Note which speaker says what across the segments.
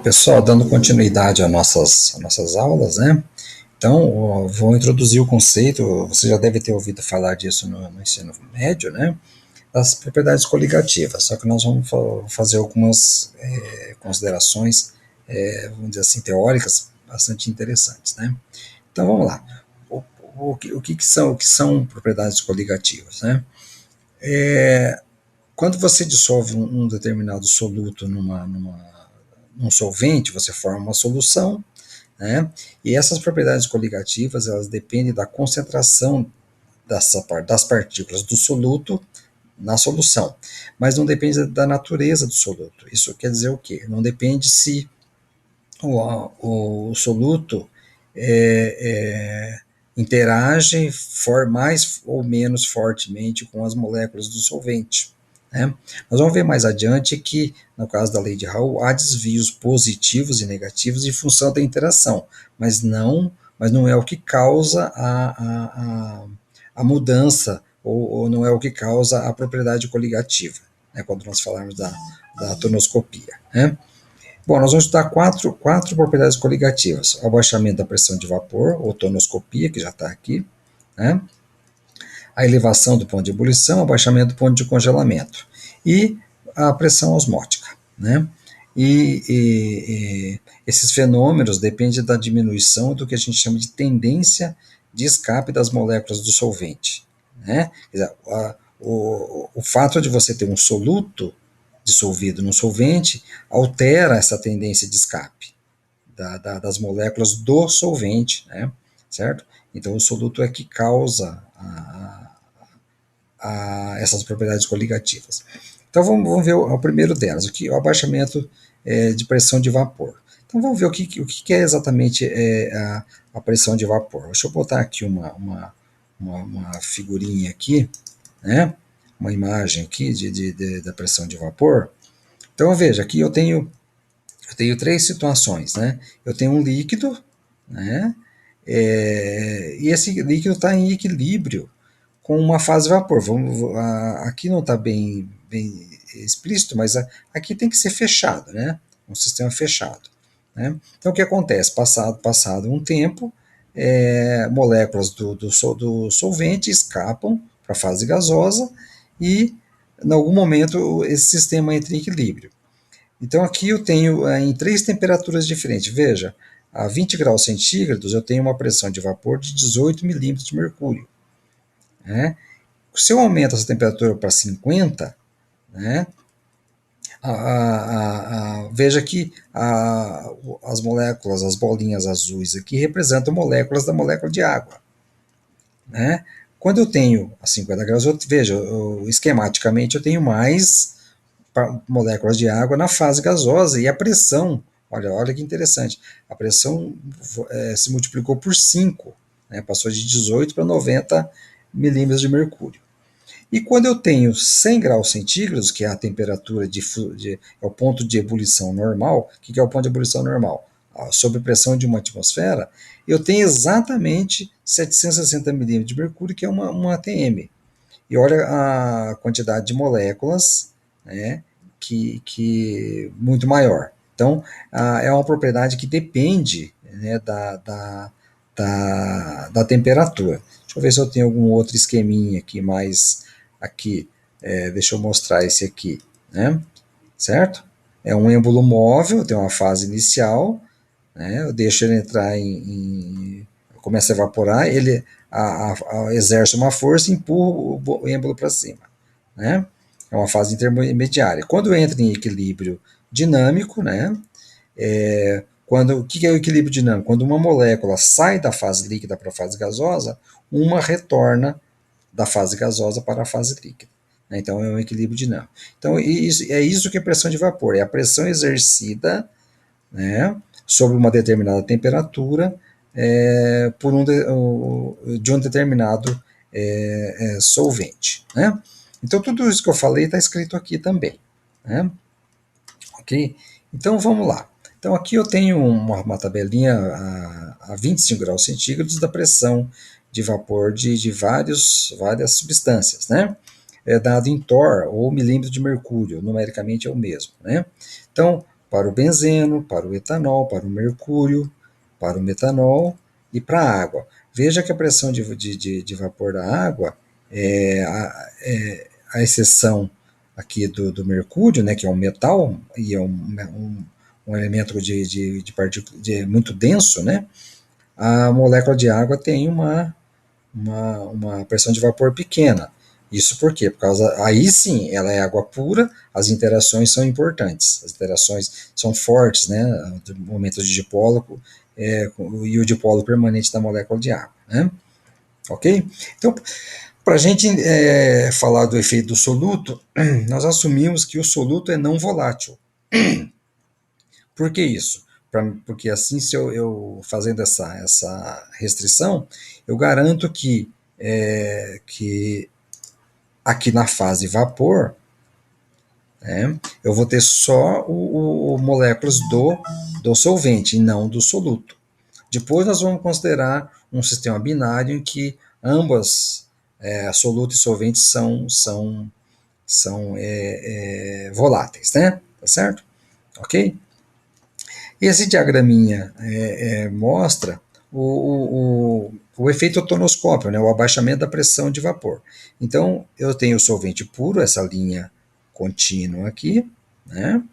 Speaker 1: Pessoal, dando continuidade às nossas aulas, né? Então, vou introduzir o conceito, você já deve ter ouvido falar disso no ensino médio, né? Das propriedades coligativas, só que nós vamos fazer algumas considerações, vamos dizer assim, teóricas, bastante interessantes, né? Então, vamos lá. O, o que são propriedades coligativas, né? Quando você dissolve um determinado soluto num solvente, você forma uma solução, né? E essas propriedades coligativas, elas dependem da concentração das partículas do soluto na solução, mas não depende da natureza do soluto. Isso quer dizer o quê? Não depende se o soluto interage mais ou menos fortemente com as moléculas do solvente. Né? Nós vamos ver mais adiante que, no caso da lei de Raoult, há desvios positivos e negativos em função da interação, mas não é o que causa a mudança, ou não é o que causa a propriedade coligativa, né, quando nós falarmos da tonoscopia. Né? Bom, nós vamos estudar quatro propriedades coligativas: o abaixamento da pressão de vapor, ou tonoscopia, que já está aqui, né? A elevação do ponto de ebulição, o abaixamento do ponto de congelamento e a pressão osmótica, né? Esses fenômenos dependem da diminuição do que a gente chama de tendência de escape das moléculas do solvente, né? Quer dizer, o fato de você ter um soluto dissolvido no solvente altera essa tendência de escape das moléculas do solvente, né? Certo? Então, o soluto é que causa essas propriedades coligativas. Então, vamos ver o primeiro delas, o abaixamento de pressão de vapor. Então, vamos ver o que é exatamente a pressão de vapor. Deixa eu botar aqui uma figurinha aqui, né? Uma imagem aqui da pressão de vapor. Então, veja, aqui eu tenho três situações, né? Eu tenho um líquido, né? E esse líquido está em equilíbrio com uma fase vapor. Aqui não está bem explícito, mas aqui tem que ser fechado, né? Um sistema fechado. Né? Então, o que acontece? Passado um tempo, moléculas do solvente escapam para a fase gasosa e, em algum momento, esse sistema entra em equilíbrio. Então aqui eu tenho em três temperaturas diferentes. Veja, a 20 graus centígrados eu tenho uma pressão de vapor de 18 milímetros de mercúrio. Né? Se eu aumento essa temperatura para 50, né, veja que as moléculas, as bolinhas azuis aqui, representam moléculas da molécula de água. Né? Quando eu tenho a 50 graus, veja, esquematicamente eu tenho mais moléculas de água na fase gasosa e a pressão, olha que interessante, a pressão se multiplicou por 5, né, passou de 18 para 90 milímetros de mercúrio. E quando eu tenho 100 graus centígrados, que é a temperatura é o ponto de ebulição normal, o que é o ponto de ebulição normal? Sob pressão de uma atmosfera, eu tenho exatamente 760 milímetros de mercúrio, que é uma ATM. E olha a quantidade de moléculas, né, que muito maior. Então, é uma propriedade que depende, né, da temperatura. Deixa eu ver se eu tenho algum outro esqueminha aqui, mais aqui. Deixa eu mostrar esse aqui, né? Certo? É um êmbolo móvel, tem uma fase inicial, né? Eu deixo ele entrar começa a evaporar, ele exerce uma força e empurra o êmbolo para cima, né? É uma fase intermediária. Quando entra em equilíbrio dinâmico, né? O que é o equilíbrio dinâmico? Quando uma molécula sai da fase líquida para a fase gasosa, uma retorna da fase gasosa para a fase líquida. Né? Então é um equilíbrio dinâmico. Então é isso que é pressão de vapor, é a pressão exercida, né, sobre uma determinada temperatura de um determinado solvente. Né? Então tudo isso que eu falei está escrito aqui também. Né? Ok? Então vamos lá. Então aqui eu tenho uma tabelinha a 25 graus centígrados da pressão de vapor de várias substâncias, né? É dado em torr ou milímetro de mercúrio, numericamente é o mesmo, né? Então, para o benzeno, para o etanol, para o mercúrio, para o metanol e para a água. Veja que a pressão de vapor da água, a exceção aqui do mercúrio, né, que é um metal e é um elemento de partícula muito denso, né, a molécula de água tem uma pressão de vapor pequena. Isso por quê? Por causa, aí sim, ela é água pura, as interações são importantes, as interações são fortes, né, do momento de dipolo e o dipolo permanente da molécula de água, né? Ok? Então, para a gente falar do efeito do soluto, nós assumimos que o soluto é não volátil. Por que isso? Porque assim, se eu fazendo essa restrição, eu garanto que aqui na fase vapor, né, eu vou ter só moléculas do solvente e não do soluto. Depois nós vamos considerar um sistema binário em que ambas, soluto e solvente, são voláteis, né? Tá certo? Ok? Esse diagraminha mostra o efeito tonoscópio, né, o abaixamento da pressão de vapor. Então, eu tenho o solvente puro, essa linha contínua aqui, né,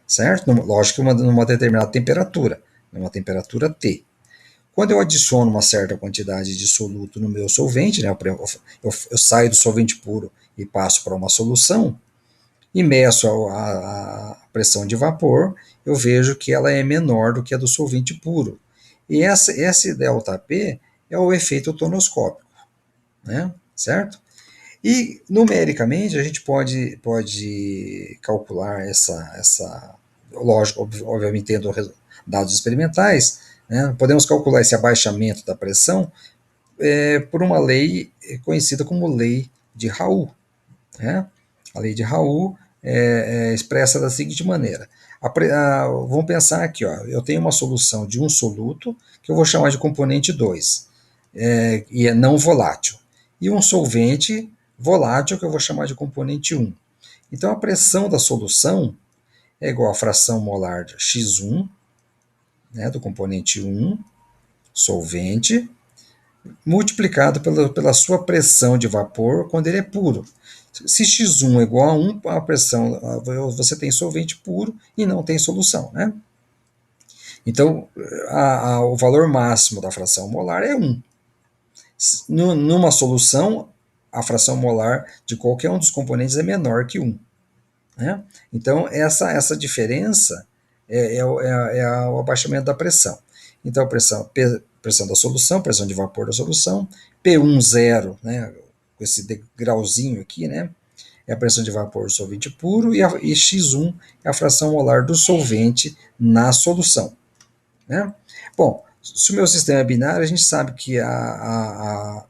Speaker 1: certo? Lógico que numa determinada temperatura, numa temperatura T. Quando eu adiciono uma certa quantidade de soluto no meu solvente, né, eu saio do solvente puro e passo para uma solução, e meço a pressão de vapor, eu vejo que ela é menor do que a do solvente puro. E esse ΔP é o efeito tonoscópico, né? Certo? E numericamente a gente pode calcular lógico, obviamente tendo dados experimentais, né? Podemos calcular esse abaixamento da pressão por uma lei conhecida como lei de Raoult, né? A lei de Raoult é expressa da seguinte maneira. Vamos pensar aqui, ó, eu tenho uma solução de um soluto, que eu vou chamar de componente 2, e é não volátil. E um solvente volátil, que eu vou chamar de componente 1. Então, a pressão da solução é igual à fração molar de X1, né, do componente 1, solvente, multiplicado pela sua pressão de vapor quando ele é puro. Se x1 é igual a 1, a pressão, você tem solvente puro e não tem solução, né? Então, o valor máximo da fração molar é 1. Numa solução, a fração molar de qualquer um dos componentes é menor que 1. Né? Então, essa diferença é o abaixamento da pressão. Então, pressão da solução, pressão de vapor da solução, P1 zero, né, com esse degrauzinho aqui, né, é a pressão de vapor do solvente puro, e X1 é a fração molar do solvente na solução. Né? Bom, se o meu sistema é binário, a gente sabe que a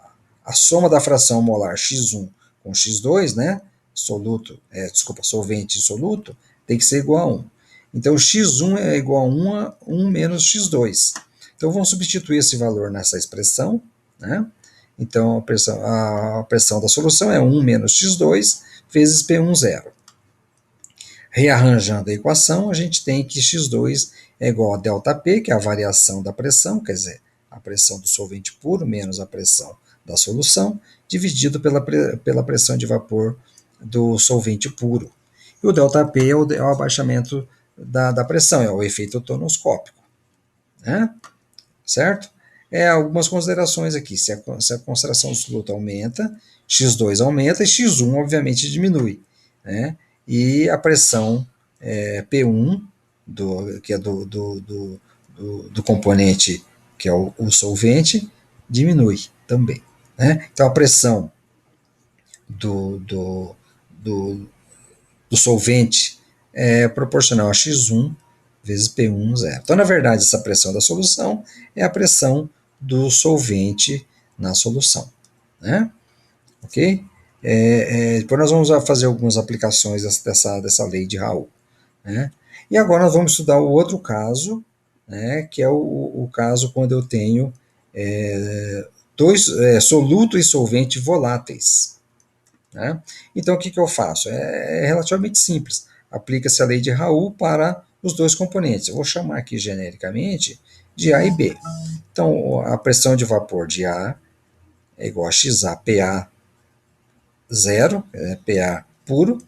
Speaker 1: soma da fração molar X1 com X2, né, solvente e soluto, tem que ser igual a 1. Então, x1 é igual a 1 menos x2. Então, vamos substituir esse valor nessa expressão, né? Então, a pressão da solução é 1 menos x2 vezes P1 zero. Rearranjando a equação, a gente tem que x2 é igual a ΔP, que é a variação da pressão, quer dizer, a pressão do solvente puro menos a pressão da solução, dividido pela pressão de vapor do solvente puro. E o ΔP é o abaixamento da pressão, é o efeito tonoscópico. Né? Certo? Algumas considerações aqui. Se a concentração do soluto aumenta, X2 aumenta e X1 obviamente diminui. Né? E a pressão P1, que é do componente que é o solvente, diminui também. Né? Então a pressão do solvente é proporcional a X1 vezes P1 zero. Então, na verdade, essa pressão da solução é a pressão do solvente na solução. Né? Ok? Depois nós vamos fazer algumas aplicações dessa lei de Raoult. Né? E agora nós vamos estudar o outro caso, né, que é o caso quando eu tenho soluto e solvente voláteis. Né? Então, o que eu faço? É relativamente simples. Aplica-se a lei de Raoult para os dois componentes. Eu vou chamar aqui genericamente de A e B. Então, a pressão de vapor de A é igual a XA, PA zero, PA puro,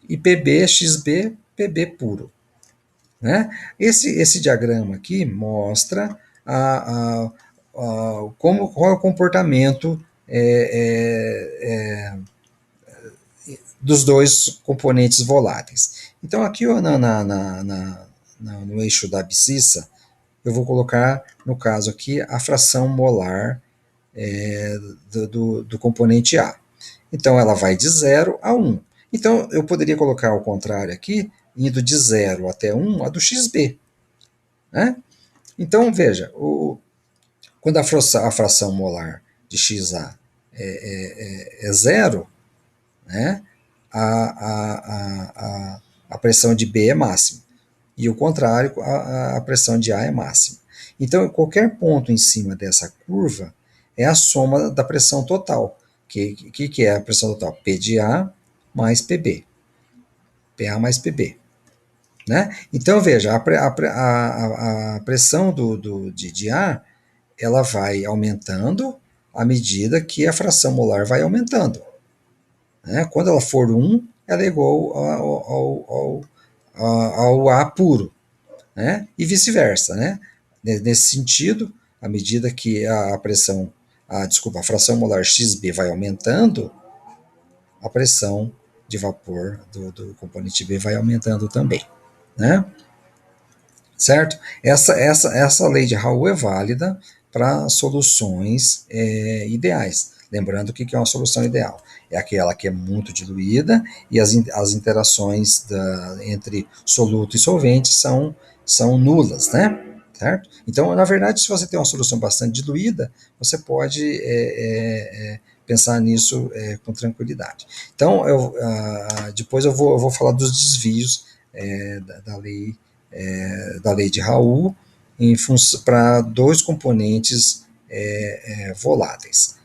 Speaker 1: e PB, XB, PB puro. Né? Esse diagrama aqui mostra qual é o comportamento dos dois componentes voláteis. Então, aqui ó, no eixo da abscissa, eu vou colocar, no caso aqui, a fração molar do componente A. Então, ela vai de 0 a 1. Então, eu poderia colocar ao contrário aqui, indo de 0 até 1, a do XB. Né? Então, veja, quando a fração molar de XA é 0, né, a pressão de B é máxima. E o contrário, a pressão de A é máxima. Então, qualquer ponto em cima dessa curva é a soma da pressão total. Que é a pressão total? P de A mais PB. PA mais PB. Né? Então, veja, a pressão de A ela vai aumentando à medida que a fração molar vai aumentando. Né? Quando ela for 1, ela é igual ao A puro. Né? E vice-versa. Né? Nesse sentido, à medida que a fração molar XB vai aumentando, a pressão de vapor do componente B vai aumentando também. Né? Certo? Essa lei de Raoult é válida para soluções ideais. Lembrando que é uma solução ideal. É aquela que é muito diluída e as interações entre soluto e solvente são nulas, né? Certo? Então, na verdade, se você tem uma solução bastante diluída, você pode pensar nisso com tranquilidade. Então, depois eu vou falar dos desvios da lei de Raoult para dois componentes voláteis.